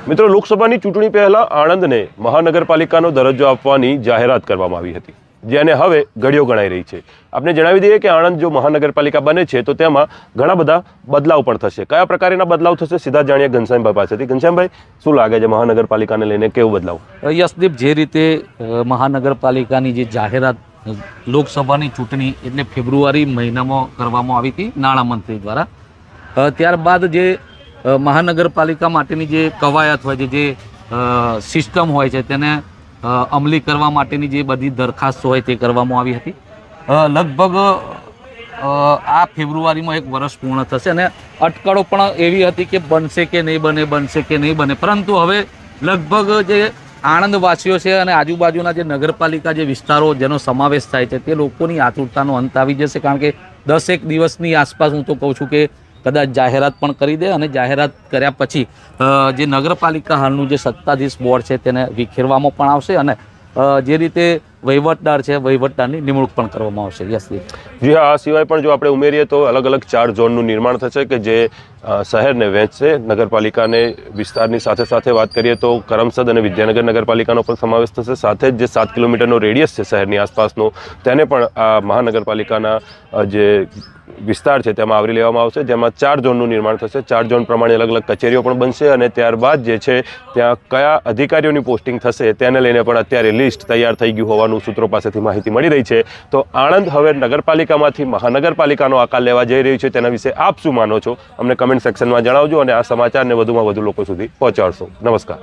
મિત્રો, લોકસભાની ચૂંટણી પહેલા આણંદને મહાનગરપાલિકાનો દરજ્જો આપવાની જાહેરાત કરવામાં આવી હતી, જેને હવે ઘડીઓ ગણાઈ રહી છે. આપણે જણાવી દઈએ કે આણંદ જો મહાનગરપાલિકા બને છે તો તેમાં ઘણા બધા બદલાવ પણ થશે. કયા પ્રકારના બદલાવ થશે સીધા જાણીએ ઘનશ્યામભાઈ પાસેથી. ઘનશ્યામભાઈ, શું લાગે છે મહાનગરપાલિકાને લઈને કેવો બદલાવ? યશદીપ, જે રીતે મહાનગરપાલિકાની જે જાહેરાત લોકસભાની ચૂંટણી એટલે ફેબ્રુઆરી મહિનામાં કરવામાં આવી હતી નાણામંત્રી દ્વારા, ત્યારબાદ જે મહાનગરપાલિકા માટેની જે કવાયત હોય છે, જે સિસ્ટમ હોય છે, તેને અમલી કરવા માટેની જે બધી દરખાસ્તો હોય તે કરવામાં આવી હતી. લગભગ આ ફેબ્રુઆરીમાં 1 વર્ષ પૂર્ણ થશે અને અટકળો પણ એવી હતી કે બનશે કે નહીં બને, બનશે કે નહીં બને. પરંતુ હવે લગભગ જે આણંદવાસીઓ છે અને આજુબાજુના જે નગરપાલિકા જે વિસ્તારો જેનો સમાવેશ થાય છે તે લોકોની આતુરતાનો અંત આવી જશે. કારણ કે 10 દિવસની આસપાસ હું તો કહું છું કે કદાચ જાહેરાત પણ કરી દે અને જાહેરાત કર્યા પછી જે નગરપાલિકા હાલનું જે સત્તાધીશ બોર્ડ છે તેને વિખેરવામાં પણ આવશે અને જે રીતે વહીવટદાર છે વહીવટદારની નિમણૂક પણ કરવામાં આવશે. યસદીપ જી હા, આ સિવાય પણ જો આપણે ઉમેરીએ તો અલગ અલગ 4 ઝોનનું નિર્માણ થશે કે જે શહેરને વહેંચશે. નગરપાલિકાને વિસ્તારની સાથે સાથે વાત કરીએ તો કરમસદ અને વિદ્યાનગર નગરપાલિકાનો પણ સમાવેશ થશે. સાથે જ જે 7 કિલોમીટરનો રેડિયસ છે શહેરની આસપાસનો, તેને પણ આ મહાનગરપાલિકાના જે વિસ્તાર છે તેમાં આવરી લેવામાં આવશે, જેમાં 4 ઝોનનું નિર્માણ થશે. 4 ઝોન પ્રમાણે અલગ અલગ કચેરીઓ પણ બનશે અને ત્યારબાદ જે છે ત્યાં કયા અધિકારીઓની પોસ્ટિંગ થશે તેને લઈને પણ અત્યારે લિસ્ટ તૈયાર થઈ ગયું હોવાનું સૂત્રો પાસેથી માહિતી મળી રહી છે. તો આણંદ હવે નગરપાલિકામાંથી મહાનગરપાલિકાનો આકાર લેવા જઈ રહ્યું છે, તેના વિશે આપ શું માનો છો? અમને કમેન્ટ સેક્શનમાં જણાવજો અને આ સમાચારને વધુમાં વધુ લોકો સુધી પહોંચાડશો. નમસ્કાર.